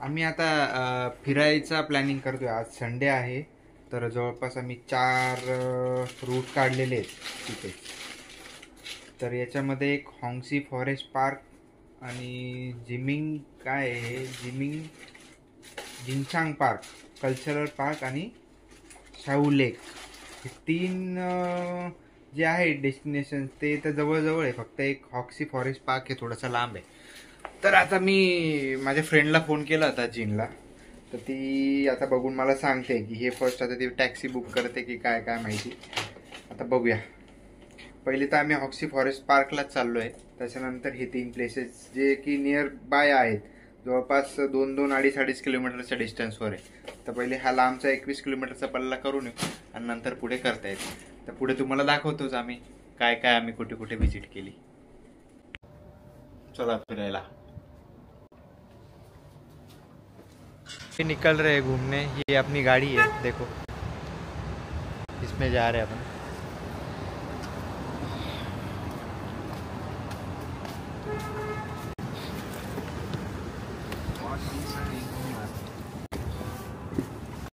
आम्ही आता फिरायचा प्लॅनिंग करतोय. आज संडे आहे तर जवळपास आम्ही 4 रूट काढलेले आहेत तिथे. तर याच्यामध्ये एक हॉंगसी फॉरेस्ट पार्क आणि जिमिंग काय आहे जिंगचांग पार्क, कल्चरल पार्क आणि शाहू लेक, हे 3 जे आहे डेस्टिनेशन ते तर जवळजवळ आहे. फक्त एक हॉक्सी फॉरेस्ट पार्क हे थोडासा लांब आहे. तर आता मी माझ्या फ्रेंडला फोन केला होता जिनला, तर ती आता बघून मला सांगते की हे फर्स्ट आता ती टॅक्सी बुक करते की काय काय माहिती. आता बघूया. पहिले तर आम्ही हॉक्सी फॉरेस्ट पार्कलाच चाललो आहे. त्याच्यानंतर हे 3 प्लेसेस जे की नियर बाय आहेत, जवळपास 2-2-2.5 किलोमीटरच्या डिस्टन्सवर आहे. तर पहिले हा लांबचा 21 किलोमीटरचा पल्ला करून येऊ आणि नंतर पुढे करता येईल. तर पुढे तुम्हाला दाखवतोच आम्ही काय काय आम्ही कुठे कुठे व्हिजिट केली. चला फिरायला. निकल रहे घूमने. ये अपनी गाड़ी है, देखो इसमें जा रहे हैं अपन.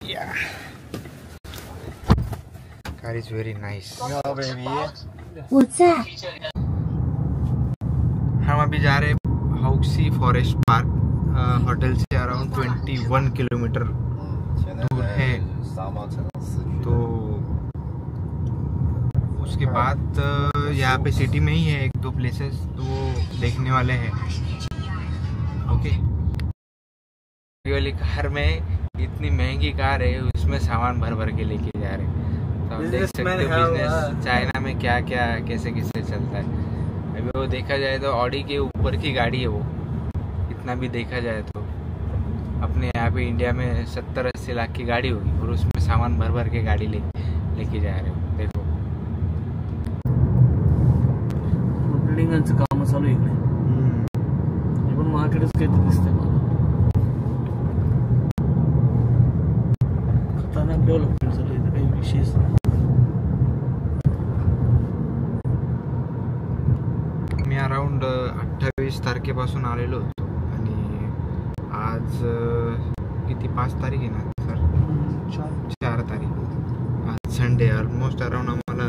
Yeah, car is very nice. हम अभी जा रहे हैं हॉक्सी फॉरेस्ट पार्क. होटल से अराउंड 21 किलोमीटर दूर है. तो उसके बाद यहाँ पे सिटी में ही है 1-2 प्लेसेस, तो वो देखने वाले हैं. ओके. ये वाली कार में इतनी महंगी कार है, उसमें सामान भर भर के लेके जा रहे हैं. तो आप देख सकते हो बिजनेस चाइना में क्या क्या कैसे कैसे चलता है. अभी वो देखा जाए तो ऑडी के ऊपर की गाड़ी है वो. इतना भी देखा जाए तो अपने यहाँ पे इंडिया में 70-80 लाख की गाड़ी होगी और उसमें सामान भर भर के गाड़ी लेके जा रहे हो. देखो बिल्डिंगांचं काम चालू आहे इकडे. हे पण मार्केटच काहीतरी दिसतंय मला. खतरनाक डेव्हलपमेंट चालू आहे, काही विशेष नाही. मी अराउंड 28 तारखेपासून आलेलो होतो आणि आज किती 5 तारीख आहे ना सर? 4 तारीख. आज संडे. ऑलमोस्ट अराउंड आम्हाला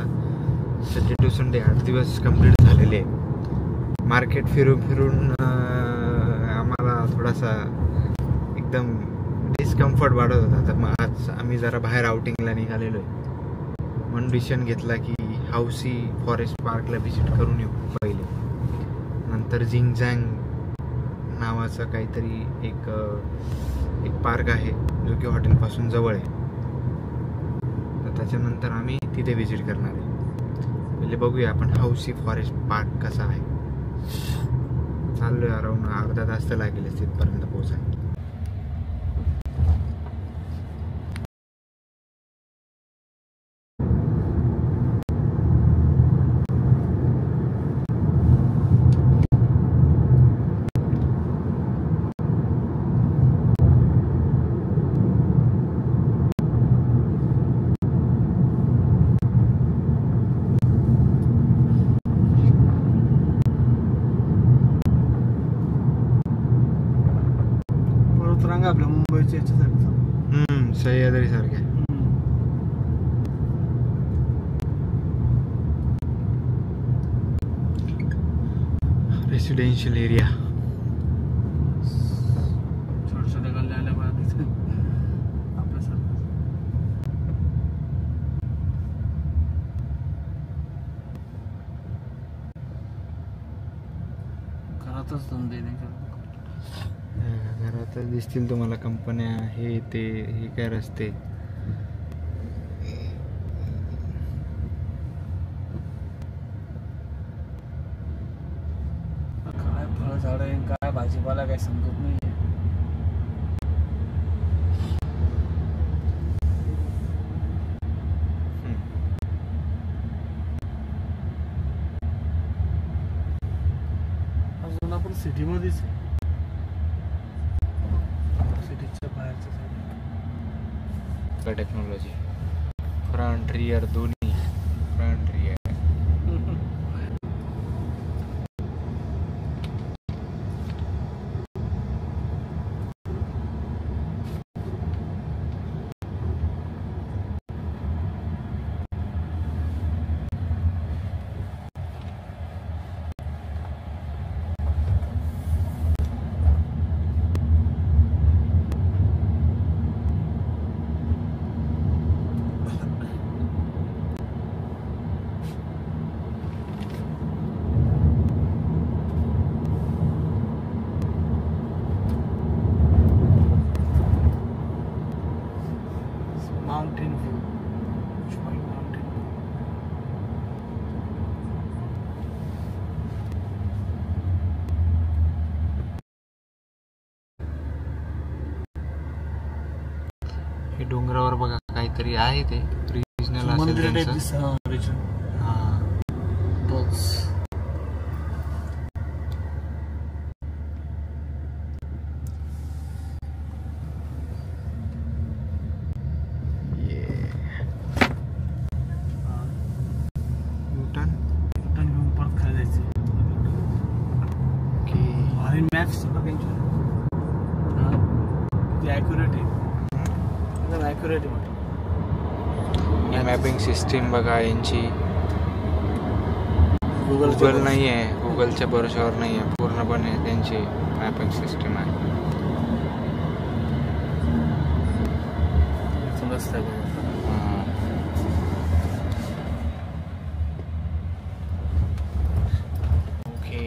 सॅटर्डे टू संडे 8 दिवस कंप्लीट झालेले आहे. मार्केट फिरून आम्हाला थोडासा एकदम डिस्कम्फर्ट वाढत होता. तर मग आज आम्ही जरा बाहेर आउटिंगला निघालेलो आहे. म्हणून डिसिजन घेतला की हॉक्सी फॉरेस्ट पार्कला व्हिजिट करून येऊ पहिले. नंतर जिंगचांग नावाचं काहीतरी एक पार्क आहे जो की हॉटेलपासून जवळ आहे. तर त्याच्यानंतर आम्ही तिथे व्हिजिट करणार आहे. पहिले बघूया आपण हॉक्सी फॉरेस्ट पार्क कसा आहे. चाललोय अराउंड अर्धा तास तर लागेल तिथपर्यंत पोहोचायला. आपल्या मुंबईच्या याच्यासारखं सह्याद्री सारखे रेसिडेन्शियल एरिया. छोट्या छोट्या गल्ल्या आल्या बघा आपल्यासारखं. घरातच धंदे नाही करत. घरातच दिसतील तुम्हाला कंपन्या, हे काय रस्ते. काय फळ झाड आहे, काय भाजीपाला काय समजत नाही. अजून आपण सिटीमध्येच आहे. टेक्नॉलॉजी फ्रंट रियर दोन्ही. फ्रंट रियर हे डोंगरावर बघा काहीतरी आहे ते रिजनल मंदिर असेल टाईप त्यांचं. दिसतं. हा रिजन हा. तोच. न्यूटन. रिटर्न घेऊन परत खाली जायचं. की भारी मॅप्स त्यांच्या. ते ॲक्युरेट आहे, एकदम ॲक्युरेट आहे. मॅपिंग सिस्टीम बघा यांची. गुगलच्या गुगल नाही आहे, गुगलच्या भरोशावर नाही आहे, पूर्णपणे त्यांची मॅपिंग सिस्टीम आहे. मस्त आहे बघा. Okay.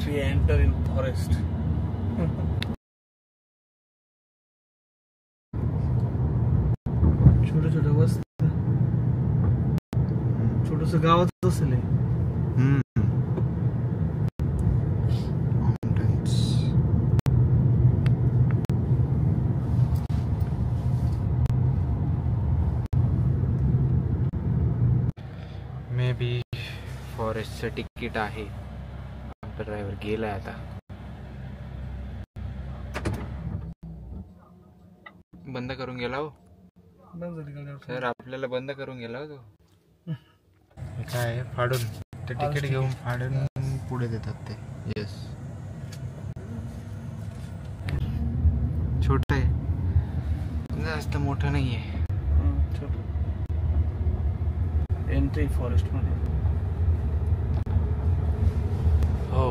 We enter in forest. छोटे छोटे वस्ती, छोटस गावाच असेल हे. माउंटन्स. मे बी फॉरेस्टचं तिकीट आहे. आमचा ड्रायव्हर गेलाय आता. बंद करून गेला हो सर, आपल्याला बंद करून गेला हो तो. हे काय आहे? फाडून ते तिकीट घेऊन फाडून पुढे देतात ते. येस, छोट आहे, जास्त मोठं नाही आहे. एंट्री फॉरेस्ट मध्ये. हो,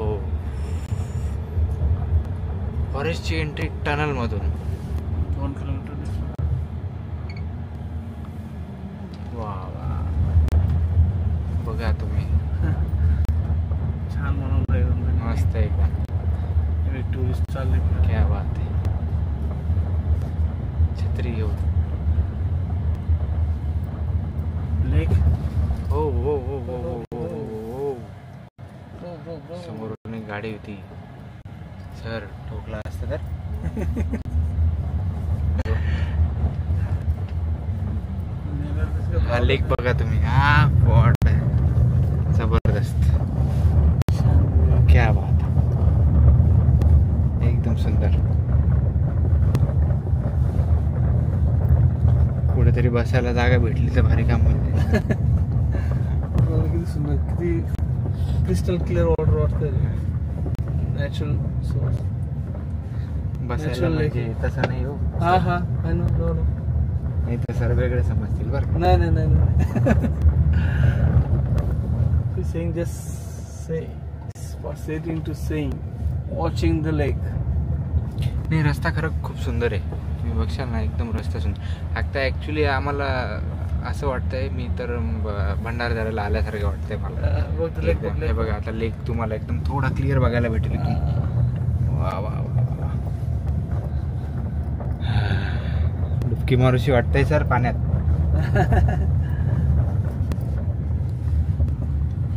फॉरेस्टची एंट्री टनल मधून. 2 किलोमीटर. वा वा, बघा तुम्ही, छान बनवलंय एकदम. मस्त एकदम. टुरिस्ट चालले. क्या बात आहे. छत्री घेऊन. लेक. हो हो हो हो हो हो हो. समोरून एक गाडी होती सर, ठोकला असतं तर. हा लेक बघा तुम्ही. हा पॉट जबरदस्त. क्या बात, एकदम सुंदर. कुठेतरी बसायला जागा भेटली तर भारी काम होईल. किती सुंदर, किती क्रिस्टल क्लिअर वॉटर वाटतंय. Natural source. बसायला म्हणजे तसं नाही हो. हा हा, आय नो. नो नो, नाही तर सर वेगळे समजतील बरं का. नाही नाही नाही. saying just say sitting to saying watching the lake. नाही, रस्ता खरं खूप सुंदर आहे. तुम्ही बघशाल ना, एकदम रस्ता सुंदर. आता ॲक्च्युली आम्हाला असं वाटतंय, मी तर भंडारदऱ्याला आल्यासारखं वाटतंय मला. हे बघा आता लेक तुम्हाला एकदम थोडा क्लिअर बघायला भेटेल. वा वा वा, डुबकी मारूशी वाटतंय सर पाण्यात.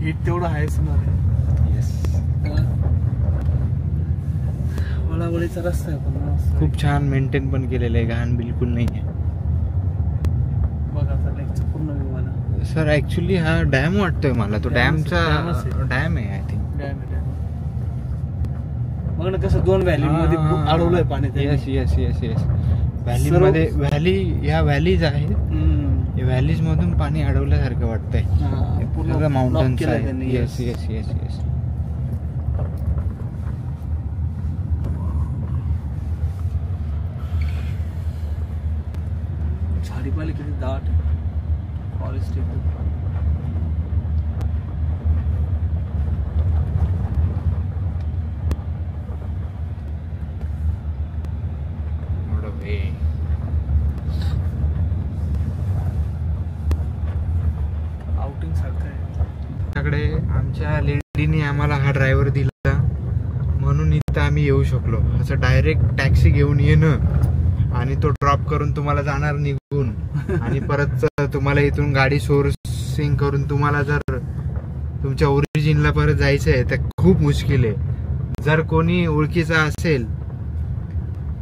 हीट तेवढं आहेच ना. येस, वळावळीचा रस्ता आहे पण खूप छान मेंटेन पण केलेलं आहे, घाण बिलकुल नाही आहे. बघा आता लेकचं पूर्ण विमान. सर ॲक्च्युली हा डॅम वाटतोय मला. तो डॅमचा डॅम आहे आय थिंक. बघ ना कसं 2 व्हॅली मध्ये अडवलंय पाणी. Yes yes yes yes. Valley मध्ये ह्या व्हॅलीज आहेत. या व्हॅलीज मधून पाणी अडवल्यासारखं वाटतंय. पूर्ण माउंटन्स आहे. Yes yes yes yes. झाडी पाहिली किती दाट फॉरेस्ट एकदम. आउटिंग सारखं आहे. आमच्या लेडीने आम्हाला हा ड्रायव्हर दिला म्हणून इथं आम्ही येऊ शकलो. असं डायरेक्ट टॅक्सी घेऊन येणं आणि तो ड्रॉप करून तुम्हाला जाणार निघून आणि परत तुम्हाला इथून गाडी सोर्सिंग करून तुम्हाला जर तुमच्या ओरिजिनला परत जायचं आहे तर खूप मुश्किल आहे. जर कोणी ओळखीचा असेल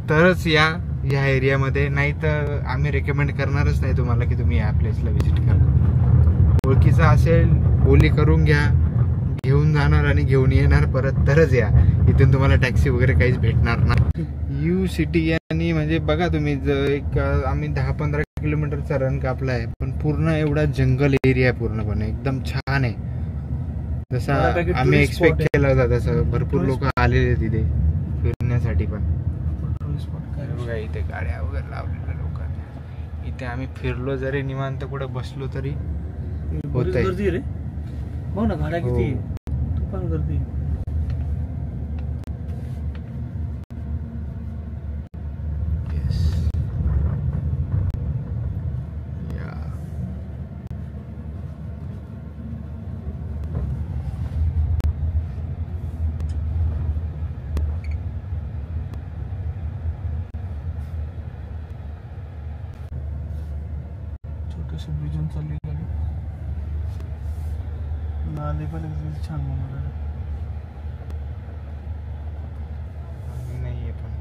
तरच या एरियामध्ये, नाही तर आम्ही रेकमेंड करणारच नाही तुम्हाला की तुम्ही या प्लेसला व्हिजिट करा. ओळखीचा असेल बोली करून घ्या, घेऊन जाणार आणि घेऊन येणार परत तरच या. इथून तुम्हाला टॅक्सी वगैरे काहीच भेटणार नाही. यू सिटी आणि म्हणजे बघा तुम्ही, एक आम्ही 10-15 किलोमीटरचा रन कापला आहे, पण पूर्ण एवढा जंगल एरिया आहे पूर्णपणे, एकदम छान आहे. जसा आम्ही एक्सपेक्ट केला होता तसं भरपूर लोक आलेले तिथे फिरण्यासाठी. पण बघा इथे गाड्या वगैरे लावलेल्या लोकांनी. इथे आम्ही फिरलो जरी निवांत कुठे बसलो तरी होतंय. गर्दी रे बघ ना, गाड्या किती, तुफान गर्दी. छोटस ब्रिजून चालली गाडी. नाले पण एकदम छान बनवलं. नाहीये पण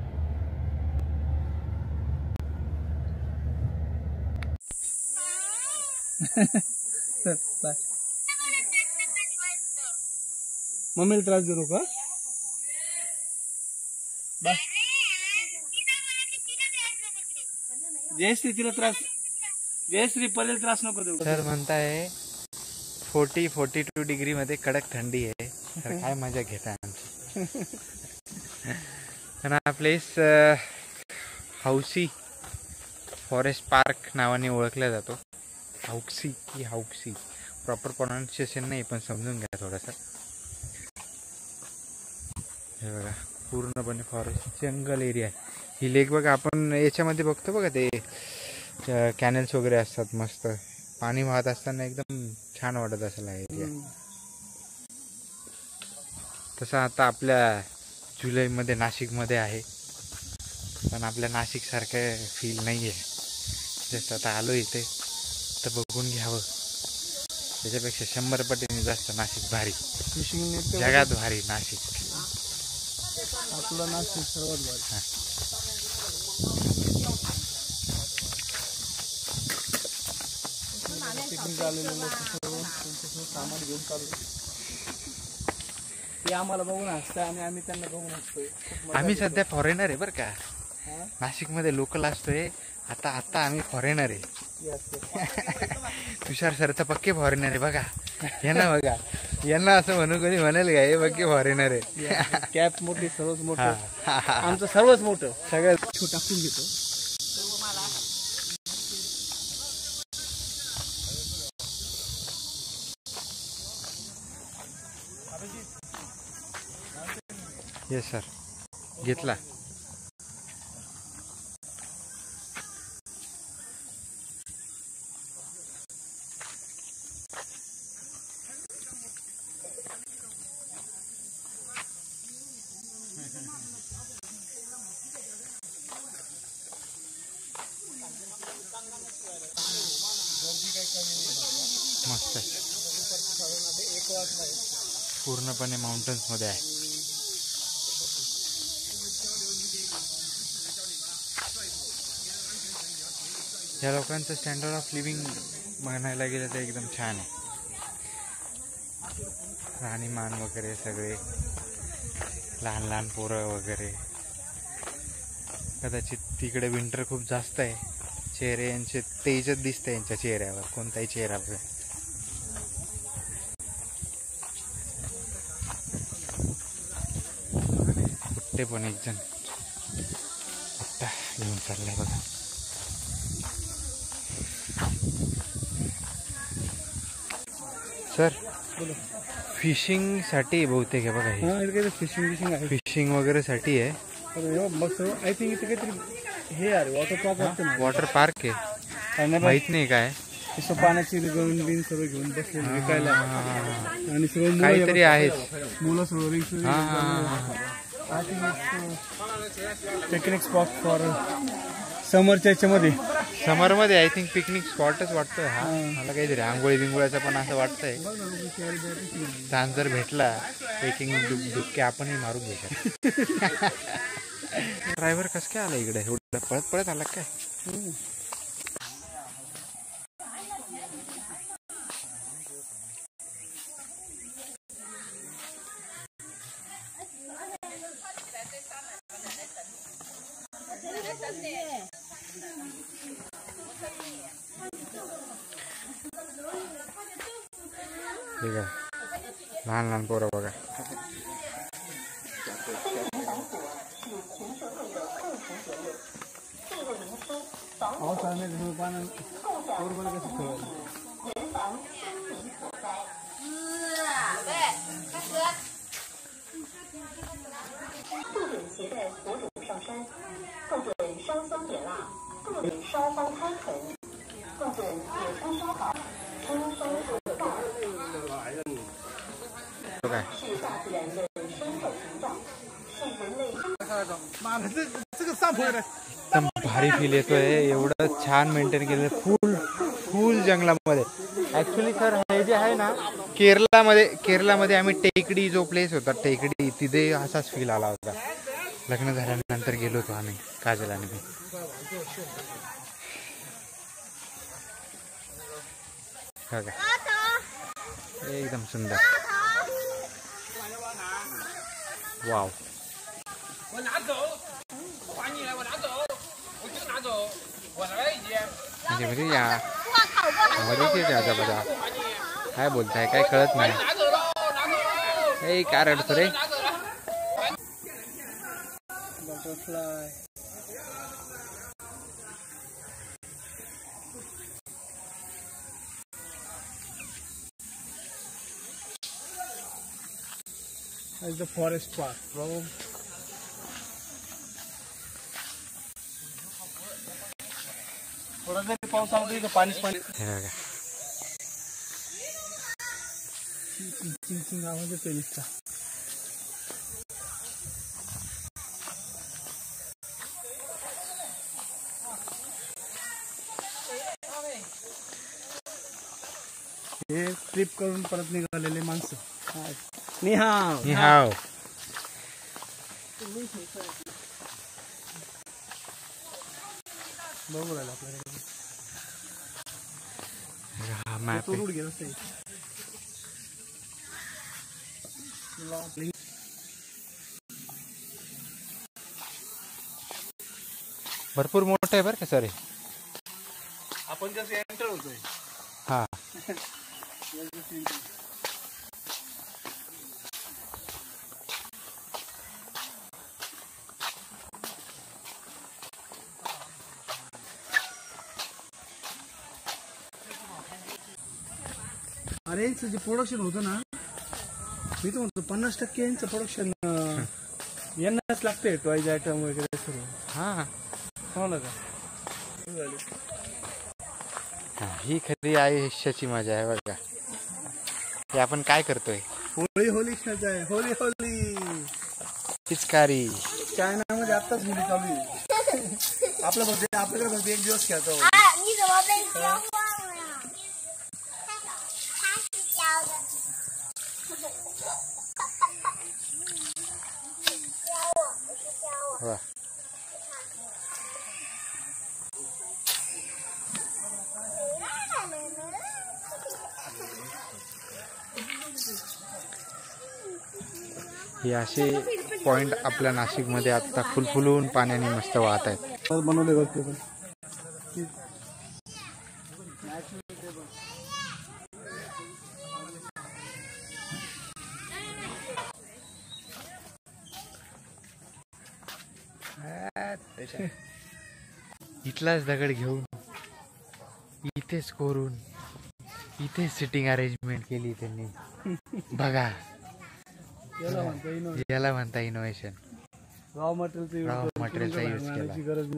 बाय. मम्मीला त्रास देऊ नका. बाय. जयश्री तिला त्रास, जयश्री पलेल त्रास नको देऊ. सर म्हणताय 40-42 डिग्री मध्ये कडक थंडी आहे. तर काय मजा घेता आमची. पण हा प्लेस हौसी फॉरेस्ट पार्क नावाने ओळखला जातो. हौक्सी की हौक्सी, प्रॉपर प्रोनाउन्सिएशन नाही पण समजून घ्या थोडंसं. हे बघा पूर्णपणे फॉरेस्ट जंगल एरिया आहे. ही लेक बघा, आपण याच्यामध्ये बघतो बघा ते कॅनल्स वगैरे असतात, मस्त पाणी वाहत असताना एकदम छान वाटत असेल हा एरिया. तसं आता आपल्या जुलैमध्ये नाशिकमध्ये आहे, पण आपल्या नाशिकसारखं फील नाही आहे. जस्ट आता आलो इथे तर बघून घ्यावं, त्याच्यापेक्षा 100 पटीने जास्त नाशिक भारी, जगात भारी नाशिक. आपलं नाशिक सर्वात भारी. पिकनिक आलेले लोक सर्व त्यांचं सामान घेऊन चालू. ते आम्हाला बघून हसतंय आणि आम्ही त्यांना बघून हसतोय. आम्ही सध्या फॉरेनर आहे बरं का, नाशिकमध्ये लोकल असतोय. आता आता आम्ही फॉरेनर आहे. तुषार सर तर पक्के फॉरेनर आहे बघा. यांना बघा, यांना असं म्हणू कधी म्हणेल का हे पक्के फॉरेनर आहे. कॅप मोठी, सर्वच मोठं, आमचं सर्वच मोठं, सगळ्यात छोटा टाकून घेतो. येस सर, घेतला. मस्त आहे, पूर्णपणे माउंटन्स मध्ये आहे. या लोकांचं स्टँडर्ड ऑफ लिव्हिंग म्हणायला गेलं तर एकदम छान आहे. राहणीमान वगैरे सगळे, लहान लहान पोरं वगैरे. कदाचित तिकडे विंटर खूप जास्त आहे. चेहरे यांचे तेजच दिसतं यांच्या चेहऱ्यावर, कोणताही चेहरा बघा. कुठे पण एक जण आत्ता घेऊन चाललाय बघा. सर फिशिंग साठी बहुतेक आहे बघा हे. फिशिंग वगैरे साठी आहे. आय थिंक इथे काहीतरी हे आहे, वॉटर पार्क असतं ना. वॉटर पार्क आहे, माहित नाही काय. तसं पाण्याची गवून बिन सर्व घेऊन बसले विकायला, आणि सर्व काहीतरी आहे. मुलं सर्व पिकनिक स्पॉट फॉर समरच्या याच्यामध्ये. समरमध्ये आय थिंक पिकनिक स्पॉटच वाटतोय हा मला. काहीतरी आंघोळी बिंगोळ्याचं पण असं वाटतंय. चान्स जर भेटला एक दुःखे आपणही मारून घ्यायच्या. ड्रायव्हर कसं काय आला इकडे, एवढं पळत पळत आला काय? ठीक आहे, लहान लहान पोरं बघा. एकदम भारी फील येतोय, एवढं छान मेंटेन केलं फुल जंगलामध्ये. ऍक्च्युली सर हे जे आहे ना, केरलामध्ये आम्ही टेकडी जो प्लेस होता टेकडी, तिथे असाच फील आला होता. लग्न झाल्यानंतर गेलो होतो आम्ही, काजल आणि मी. एकदम सुंदर. वाव. म्हणजे या काय बोलताय, काय कळत नाही. काय रडतो रे? Butterfly. That's the forest park, bro. थोड़ा जरी पाऊस आला तरी पाणीच पाणी. आवाज येतोय नुसता. हे ट्रिप करून परत निघालेले माणसं. निहाव निहाव. बघू राहिला आपल्याकडे. रूट गेला भरपूर मोठं आहे बरं का सर. आपण जसं एंटर होतोय. हा अरे यांचं जे प्रोडक्शन होतं ना, मी तर म्हणतो 50% यांचं प्रोडक्शन यांनाच लागतंय. टॉयज आयटम वगैरे सर्व. हा समजलं का? ही खरी आयुष्याची मजा आहे बघा. हे आपण काय करतोय? होळी होळी मजा आहे. होळी होळी पिचकारी. चायनामध्ये आत्ताच होळी चालू आहे. आपल्याकडे एक दिवस खेळतो. हे असे पॉइंट आपल्या नाशिकमध्ये आता फुलफुलून पाण्याने मस्त वाहत आहेत. बनवले होते इथलाच दगड घेऊन इथेच कोरून इथेच सिटिंग अरेंजमेंट केली त्यांनी बघा. याला म्हणता इनोव्हेशन. रॉ मटेरियलचा यूज केला,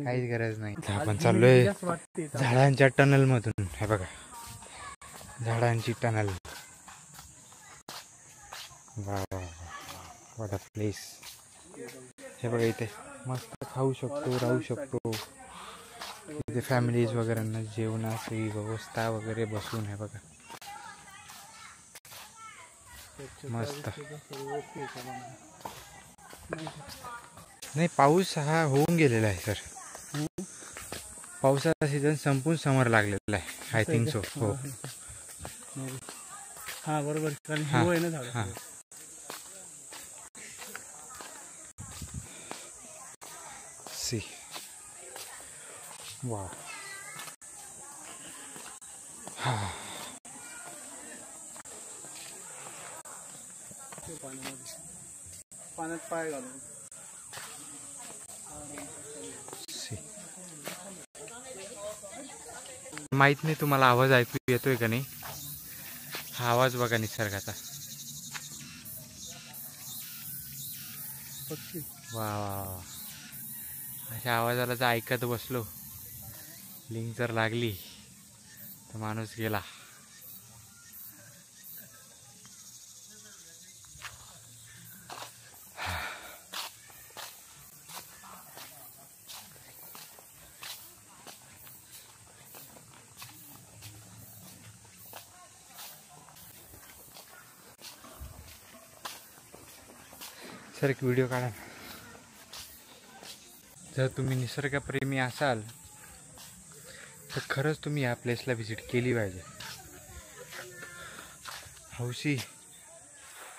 काहीच गरज नाही. आपण चाललोय झाडांच्या टनल मधून. हे बघा झाडांची टनल. What a place. हे बघा इथे मस्त खाऊ शकतो, राहू शकतो. इथे फॅमिलीज वगैरे जेवणाची व्यवस्था वगैरे बसून. हे बघा मस्त. नाही पाऊस हा होऊन गेलेला आहे सर. पावसाचा सीझन संपून समर लागलेला आहे. I think so. हो हा बरोबर. कारण हिरवं आहे ना झाड. हां सी वा. हा पाण्यात पाय घालून. माहित नाही तुम्हाला आवाज ऐकू येतोय का नाही. हा आवाज बघा निसर्गाचा. वा वा. अशा आवाजाला जर ऐकत बसलो, लिंक जर लागली तर माणूस गेला. सर एक व्हिडिओ काढा. जर तुम्ही निसर्गप्रेमी असाल तर खरंच तुम्ही या प्लेसला व्हिजिट केली पाहिजे. हौशी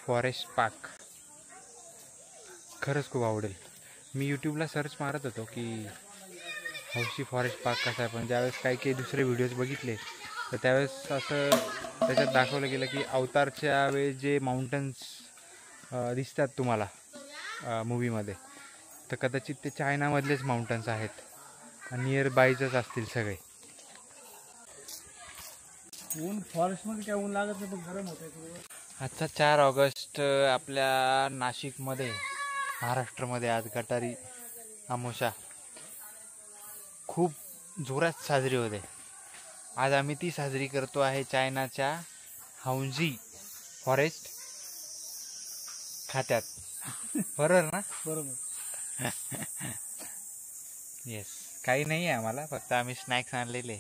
फॉरेस्ट पार्क खरंच खूप आवडेल. मी यूट्यूबला सर्च मारत होतो की हौशी फॉरेस्ट पार्क कसा आहे, पण ज्यावेळेस काही दुसरे व्हिडिओज बघितले तर त्यावेळेस असं त्याच्यात दाखवलं गेलं की अवतारच्या वेळेस जे माउंटन्स दिसतात तुम्हाला मूवीमध्ये, तर कदाचित ते चायनामधलेच माउंटन्स आहेत आणि नियर बायचंच असतील सगळे. ऊन फॉरेस्टमध्ये काय ऊन लागत नाही, पण गरम होतं. आजचा 4 ऑगस्ट आपल्या नाशिकमध्ये, महाराष्ट्रामध्ये आज गटारी अमावस्या खूप जोरात साजरी होते. आज आम्ही ती साजरी करतो आहे चायनाच्या हौशी फॉरेस्ट खात्यात. बरोबर ना? बरोबर. येस. काही नाही आहे आम्हाला, फक्त आम्ही स्नॅक्स आणलेले.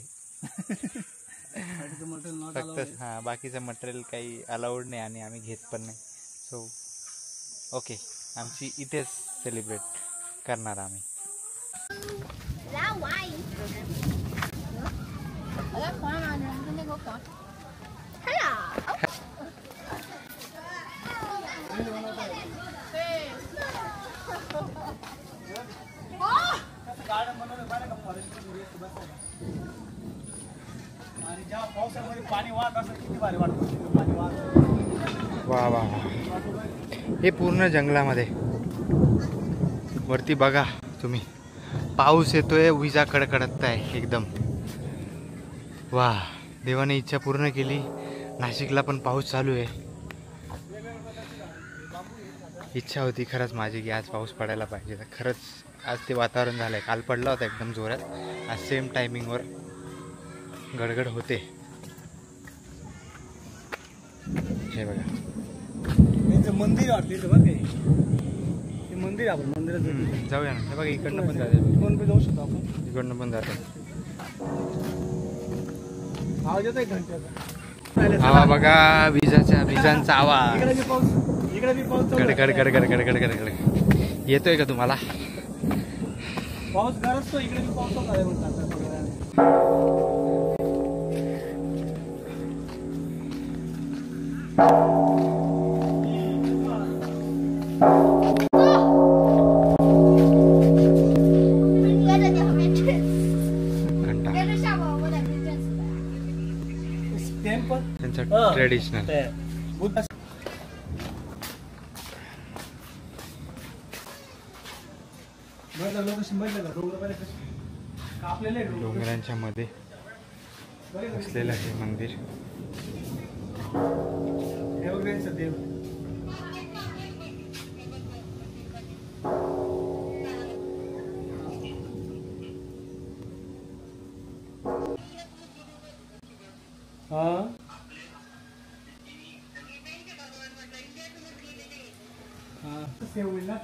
फक्त हां, बाकीचं मटेरियल काही अलाउड नाही आणि आम्ही घेत पण नाही. सो ओके, आमची इथेच सेलिब्रेट करणार आम्ही. वा वा वा. हे पूर्ण जंगलामध्ये वरती बघा तुम्ही, पाऊस येतोय, विजा कडकडत आहे एकदम. वा, देवाने इच्छा पूर्ण केली. नाशिकला पण पाऊस चालू आहे. इच्छा होती खरंच माझी की आज पाऊस पडायला पाहिजे, तर खरंच आज ते वातावरण झालं आहे. काल पडला होता एकदम जोरात, आज सेम टायमिंगवर गडगड होते. हे बघा मंदिर वाटले बरं ते मंदिर. आपण मंदिरात जाऊया ना. हे बघा इकडनं पण जाते, जाऊ शकतो आपण. इकडनं पण जाते. आवाज येतोय घंट्याचा. हवा बघा, विजांचा आवाज. इकडे पाऊस गडगड गडगड गडगड गडगड येतोय का तुम्हाला? पाऊस गरजतो. इकडे पाऊस म्हणतात. त्यांचं ट्रेडिशनल. डोंगरांच्या मध्ये असलेलं हे मंदिर. देव होईल ना.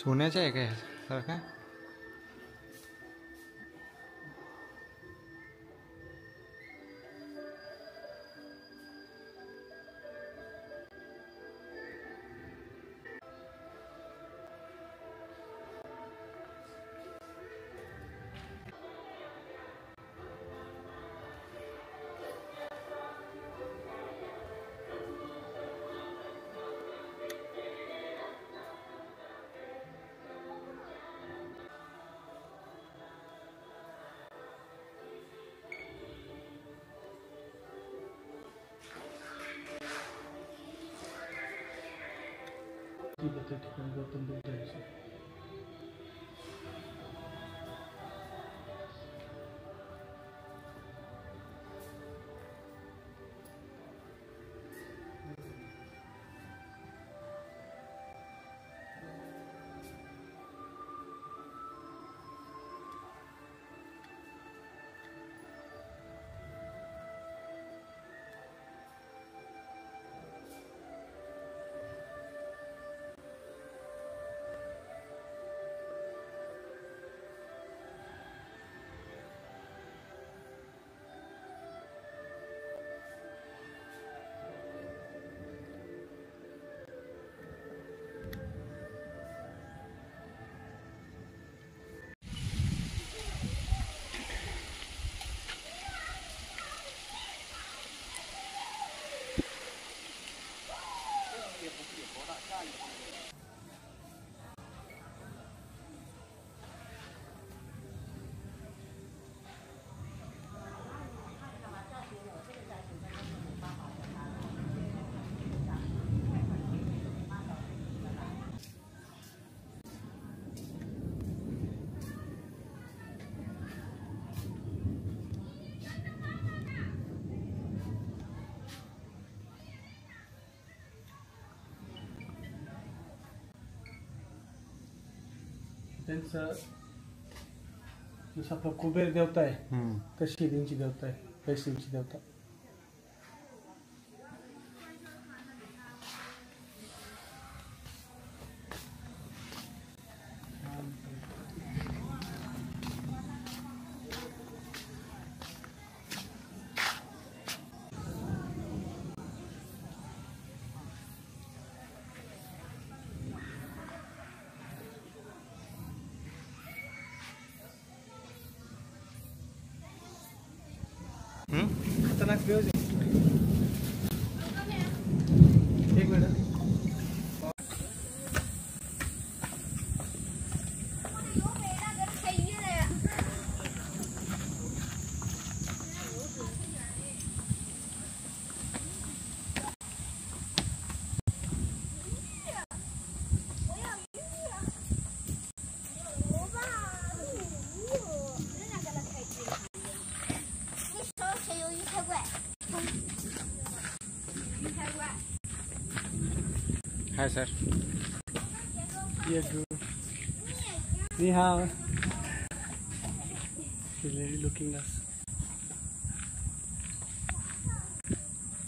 सोन्याचं आहे काय सर काय? त्या ठिकाणी गौतम बुद्धांची त्यांचं जसं आपला कुबेर देवता आहे तशी त्यांची देवता आहे, पैशांची देवता. खतरनाक व्ह्यूज आहे. एक मिनिट. Hi sir. मी हा लुकिंग अस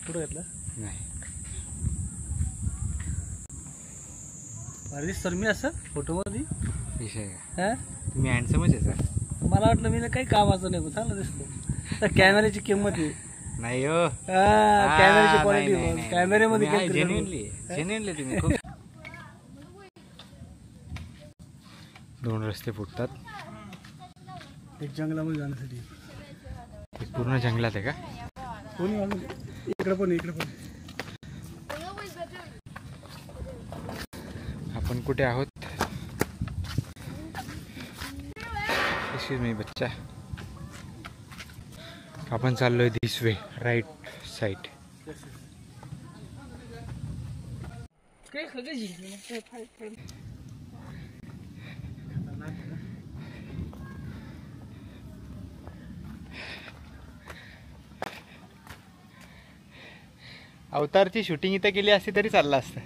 कुठं घेतलं नाही. अरे सर मी असं फोटोमध्ये विषय हा तुम्ही हँडसमच आहे सर. मला वाटलं मी काही कामाचं नाही, चांगलं दिसलं. तर कॅमेऱ्याची किंमत आहे. नाही हो, कॅमेऱ्याची क्वालिटी कॅमेऱ्यामध्ये जेन्युइनली तुम्ही खूप. दोन रस्ते फुटतात. एक जंगलामध्ये जाण्यासाठी. एक पूर्ण जंगलात आहे का? कोणी इकडे पण इकडे पण. आपण कुठे आहोत? एक्सक्यूज मी बच्चा. आपण चाललोय दिस वे, राईट साइड. अवतारची शूटिंग इथे केली असती तरी चाललं असतं.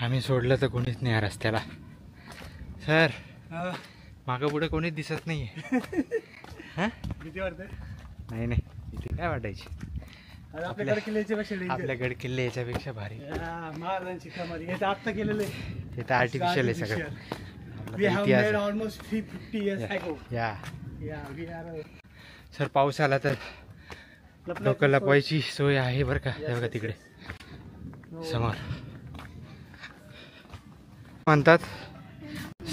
आम्ही सोडलं तर कोणीच नाही या रस्त्याला. सर मागं पुढे कोणीच दिसत नाहीये. हा भीती वाटते? नाही नाही भीती काय वाटायची. आपल्याकडे किल्ल्याच्या आपल्याकडे किल्ले याच्यापेक्षा भारी. महाराजांची कमारी हे तर आत्ता केलेलं आहे. हे तर आर्टिफिशियल आहे सगळं. We have इतिहास made almost 50 years ago. या We are सर पाऊस आला तर लोक लपवायची सोय आहे बरं का. हे बघा तिकडे समोर म्हणतात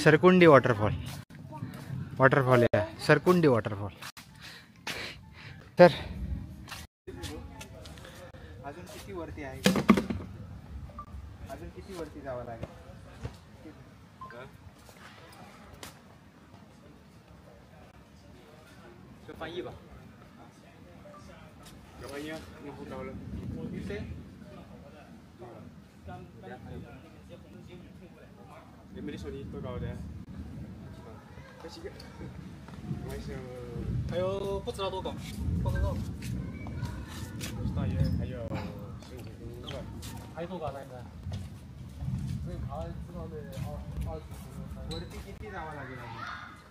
सरकुंडी वॉटरफॉल. वॉटरफॉल या सरकुंडी वॉटरफॉल. तर अजून किती वरती आहे? अजून किती वरती जावं लागेल?还有不知道多高，不知道。大约还有15公分。还有多高？大概？所以爬至少得20分钟。 वरती किती जावं लागेल अजून?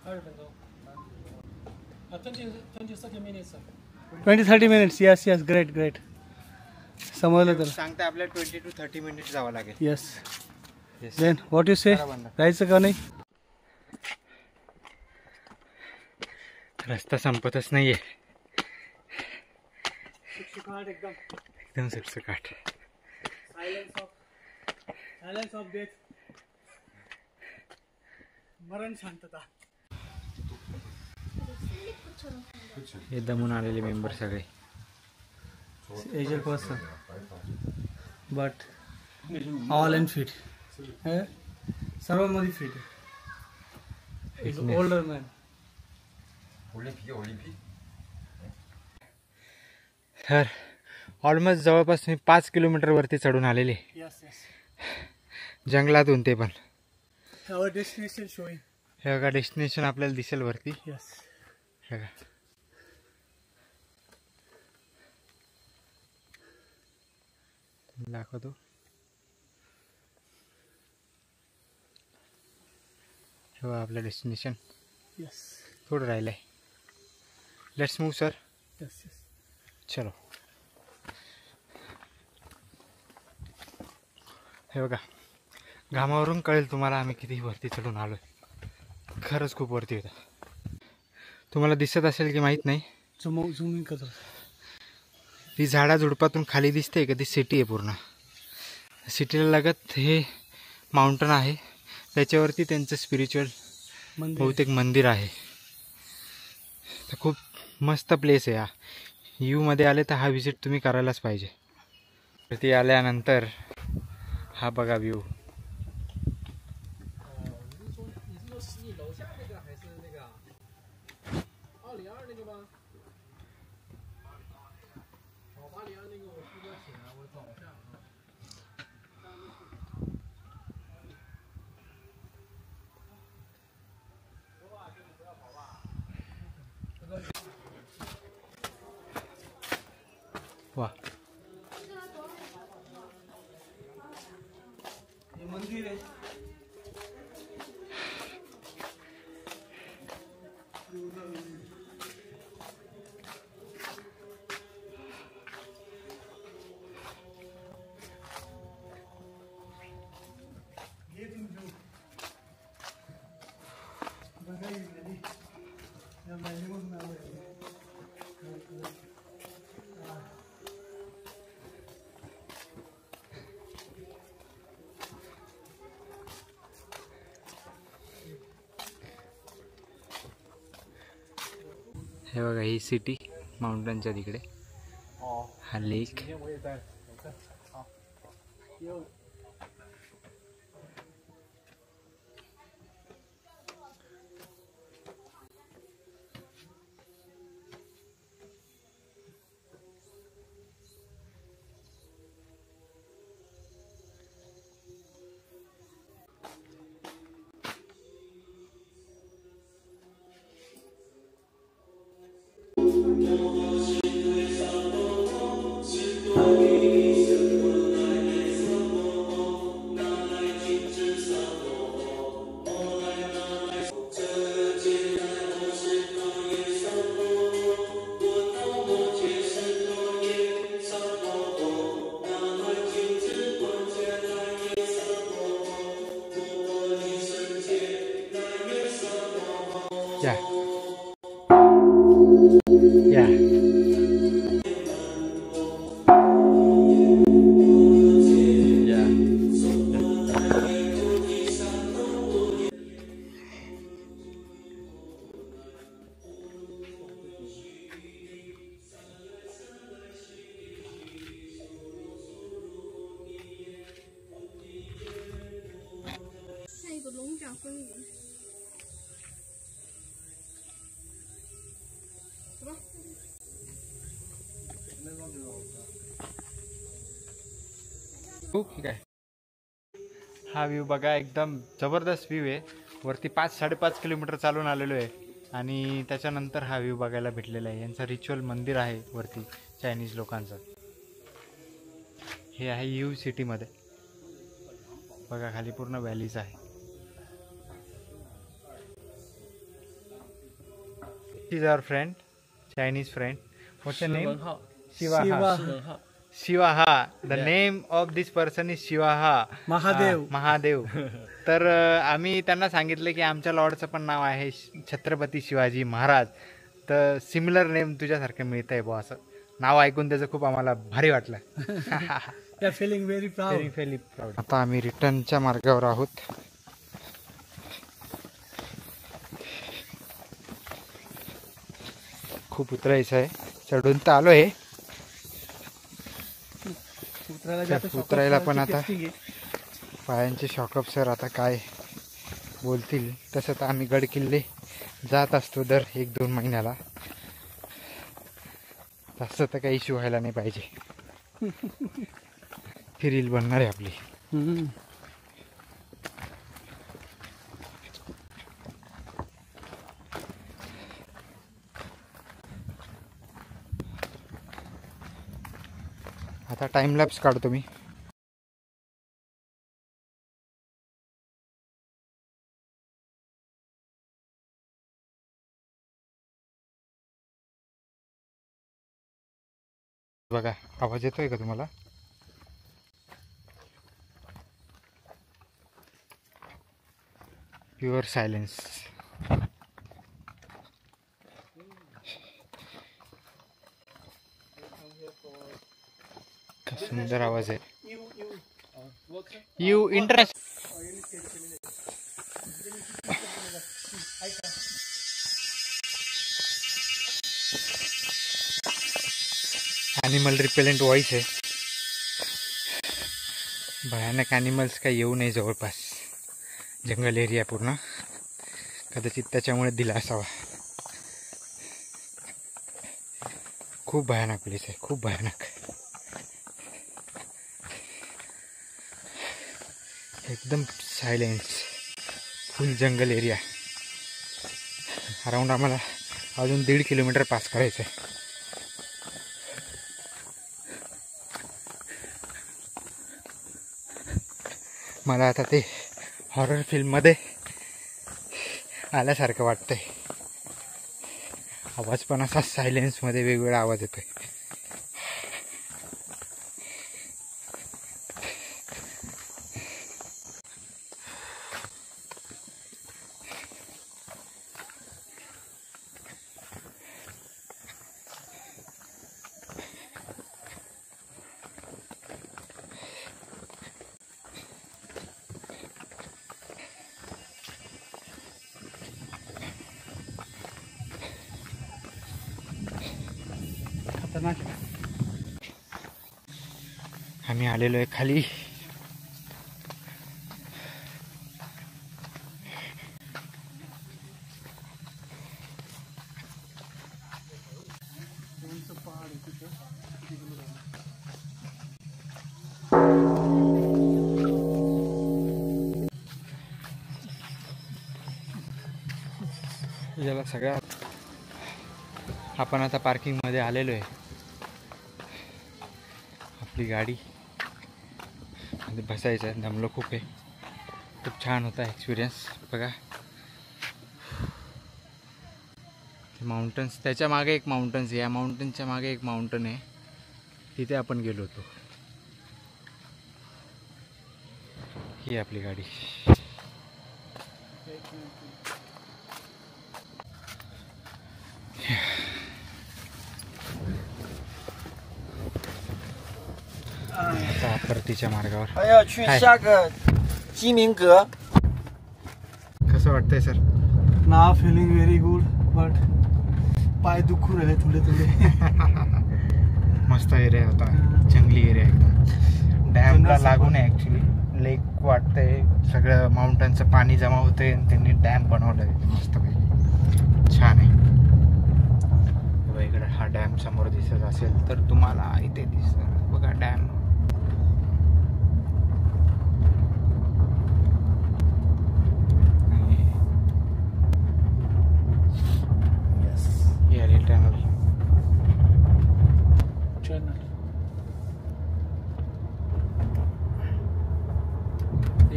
20分钟。20-30 minutes. Yes. Great. समजलं तर. सांगता आपल्याला 20 to 30 मिनिट जावं लागेल. Yes. Then what you say? जायचं का नाही? रस्ता संपतच नाहीये. एकदम सुटसुकाट. Silence of death. मरण शांतता. हे दमून आलेले मेंबर सगळे. Aged person but all and fit. सर्वांमध्ये फिट. Older man. तर ऑलमोस्ट जवळपास मी 5 किलोमीटर वरती चढून आलेले. Yes. जंगलातून ते पण. Our destination showing. हे बघा डेस्टिनेशन आपल्याला दिसेल वरती. Yes. हे बघा दाखवतो. हे बघा आपलं डेस्टिनेशन. Yes. थोडं राहिलंय. Let's move sir. Yes. चलो. हे बघा घामावरून कळेल तुम्हाला आम्ही किती वरती चढून आलोय. खरंच खूप वरती होता. तुम्हाला दिसत असेल की माहीत नाही. झूमिंग करतो. ती झाडाझुडपातून खाली दिसते का ती सिटी आहे पूर्ण. सिटीला लगत हे माउंटन आहे. त्याच्यावरती त्यांचं स्पिरिच्युअल बहुतेक मंदिर आहे. तर खूप मस्त प्लेस आहे हा. यू मध्ये आले तर हा विजिट तुम्ही करायलाच पाहिजे. वरती आल्यानंतर हा बघा व्ह्यू. वा हे मंदिर आहे. हे बघा ही सिटी माउंटनच्या तिकडे. हा लेक. या या ठीक आहे. हा व्ह्यू बघा, एकदम जबरदस्त व्ह्यू आहे. वरती 5-5.5 किलोमीटर चालून आलेलो आहे आणि त्याच्यानंतर हा व्ह्यू बघायला भेटलेला आहे. यांचं रिच्युअल मंदिर आहे वरती चायनीज लोकांचं. हे आहे यू सिटीमध्ये. बघा खाली पूर्ण व्हॅलीज आहे. Is our friend, Chinese friend. What's your name? शिवाहा. शिवाहा. The name of this person is शिवाहा. महादेव. महादेव. तर आम्ही त्यांना सांगितलं की आमच्या लॉर्डचं पण नाव आहे छत्रपती शिवाजी महाराज. तर सिमिलर नेम तुझ्यासारखं मिळत आहे बुवा. असं नाव ऐकून त्याचं खूप आम्हाला भारी वाटलं. feeling very proud. very proud. आता आम्ही रिटर्नच्या मार्गावर आहोत. खूप उतरायचं आहे. चढून तर आलो आहे, उतरायला पण आता पायांचे शॉकअप सर आता काय बोलतील तसं. तर आम्ही गड किल्ले जात असतो दर 1-2 महिन्याला. तसं तर काही इश्यू व्हायला नाही पाहिजे. ही रील बनणार आहे आपली. आता टाइम लॅप्स काढतो मी. बघा आवाज येतोय का तुम्हाला? Pure silence. सुंदर आवाज आहे. You interest. Animal repellent voice आहे. भयानक ॲनिमल्स काही येऊ नये जवळपास. जंगल एरिया पूर्ण, कदाचित त्याच्यामुळे दिला असावा. खूप भयानक प्लेस आहे, खूप भयानक. एकदम सायलेन्स, फुल जंगल एरिया. अराउंड आम्हाला अजून 1.5 किलोमीटर पास करायचं आहे. मला आता ते हॉरर फिल्ममध्ये आल्यासारखं वाटतंय. आवाज पण असा सायलेन्समध्ये वेगवेगळा आवाज येतोय. आम्ही आलेलो आहे खाली. याला सगळ्यात आपण आता पार्किंगमध्ये आलेलो आहे. आपली गाडी मध्ये बसायचं आहे. दमलो खूप आहे. खूप छान होता एक्सपिरियन्स. बघा माउंटन्स, त्याच्या मागे एक माउंटन्स, या माउंटनच्या मागे एक माउंटन आहे, तिथे आपण गेलो होतो. ही आपली गाडी. आता परतीच्या मार्गावर 还要去下个鸡鸣阁。 कसं वाटतंय sir? Now feeling very good, but पाय दुखू राहिले थोडे थोडे. मस्त एरिया होता, जंगली एरिया एकदम. डॅमला लागून आहे ॲक्च्युली. लेक वाटतंय, सगळं माउंटनचं पाणी जमा होतंय आणि त्यांनी डॅम बनवलं आहे मस्तपैकी. छान आहे. इकडे हा डॅम समोर दिसत असेल तर तुम्हाला इथे दिसतं बघा डॅम.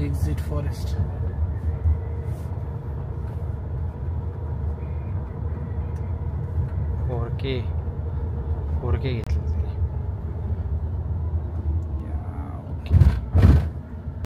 Exit forest. फोर के घेतलं.